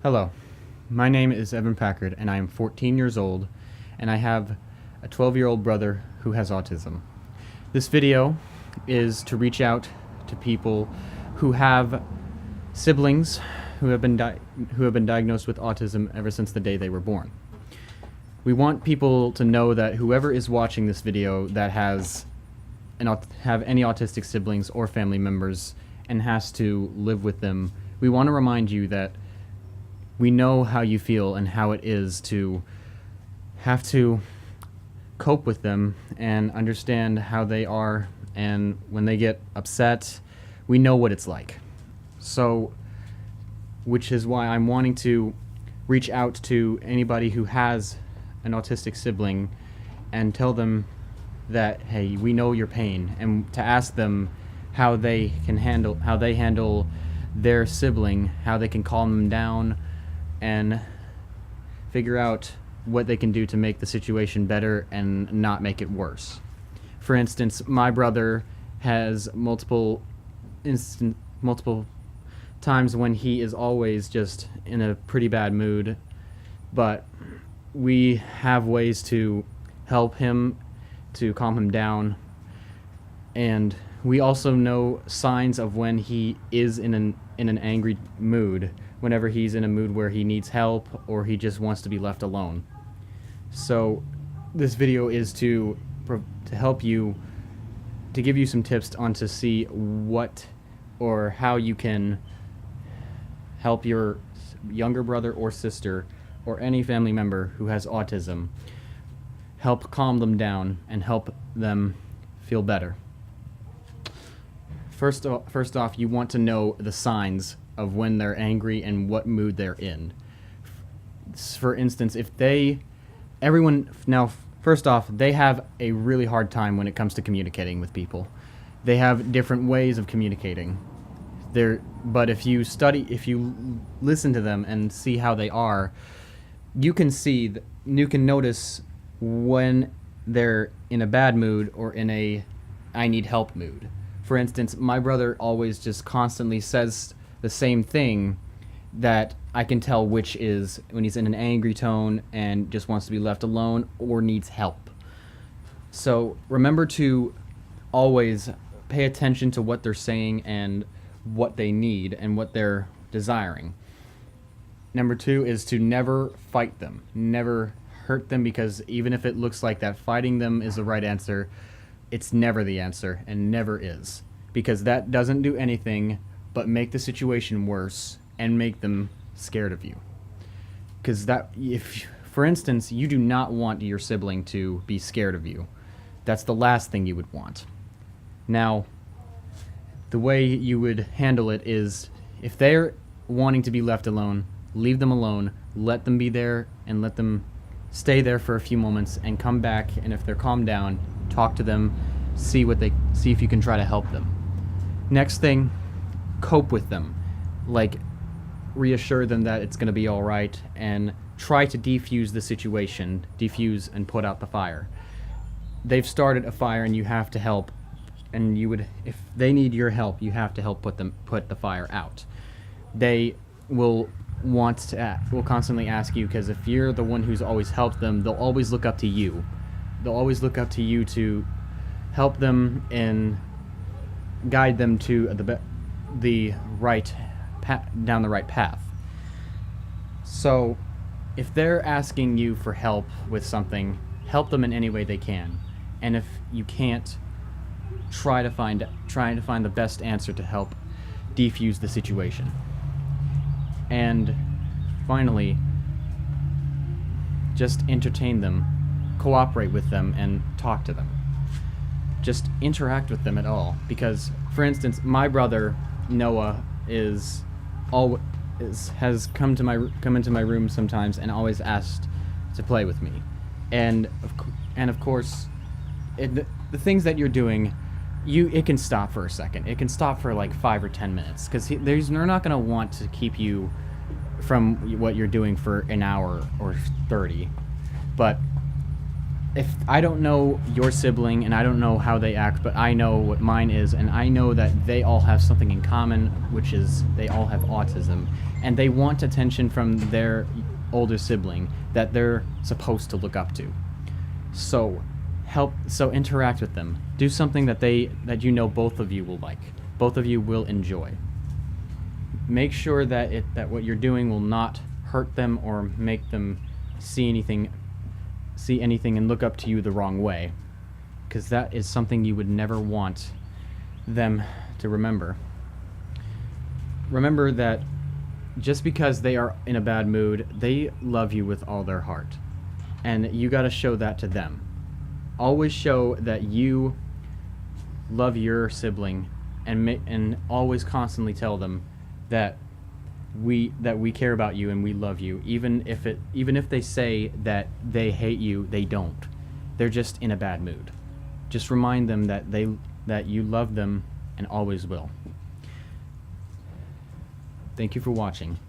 Hello, my name is Evan Packard, and I am 14 years old, and I have a 12-year-old brother who has autism. This video is to reach out to people who have siblings who have been diagnosed with autism ever since the day they were born. We want people to know that whoever is watching this video that have any autistic siblings or family members and has to live with them, we want to remind you that we know how you feel and how it is to have to cope with them and understand how they are, and when they get upset, we know what it's like. So, which is why I'm wanting to reach out to anybody who has an autistic sibling and tell them that, hey, we know your pain, and to ask them how they handle their sibling, how they can calm them down, and figure out what they can do to make the situation better and not make it worse. For instance, my brother has multiple times when he is always just in a pretty bad mood, but we have ways to help him, to calm him down, and we also know signs of when he is in an angry mood, whenever he's in a mood where he needs help or he just wants to be left alone. So this video is to help you, to give you some tips on to see what or how you can help your younger brother or sister or any family member who has autism, help calm them down and help them feel better. First off, you want to know the signs of when they're angry and what mood they're in. For instance, first off, they have a really hard time when it comes to communicating with people. They have different ways of communicating. But if you listen to them and see how they are, you can notice when they're in a bad mood or in a I need help mood. For instance, my brother always just constantly says the same thing that I can tell which is when he's in an angry tone and just wants to be left alone or needs help. So remember to always pay attention to what they're saying and what they need and what they're desiring. Number 2 is to never fight them. Never hurt them, because even if it looks like that fighting them is the right answer, it's never the answer and never is, because that doesn't do anything but make the situation worse and make them scared of you. Because if, for instance, you do not want your sibling to be scared of you, that's the last thing you would want. Now, the way you would handle it is, if they're wanting to be left alone, leave them alone, let them be there, and let them stay there for a few moments and come back, and if they're calmed down, talk to them, see if you can try to help them. Next thing, cope with them. Like, reassure them that it's going to be all right, and try to defuse the situation, defuse and put out the fire. They've started a fire and you have to help, and if they need your help, you have to help put the fire out. They will constantly ask you, because if you're the one who's always helped them, they'll always look up to you. They'll always look up to you to help them and guide them to down the right path. So if they're asking you for help with something, help them in any way they can. And if you can't, try to find the best answer to help defuse the situation. And finally, just entertain them, cooperate with them, and talk to them. Just interact with them at all, because, for instance, my brother Noah has come into my room sometimes and always asked to play with me, and of course, the things that you're doing, it can stop for a second. It can stop for like 5 or 10 minutes, because they're not going to want to keep you from what you're doing for an hour or 30, but if I don't know your sibling and I don't know how they act, but I know what mine is, and I know that they all have something in common, which is they all have autism, and they want attention from their older sibling that they're supposed to look up to. So interact with them. Do something that you know both of you will like, both of you will enjoy. Make sure that what you're doing will not hurt them or make them see anything and look up to you the wrong way, because that is something you would never want them to remember. Remember that just because they are in a bad mood, they love you with all their heart, and you got to show that to them. Always show that you love your sibling, and always constantly tell them that we care about you and we love you, even if they say that they hate you. They don't. They're just in a bad mood. Just remind them that you love them and always will. Thank you for watching.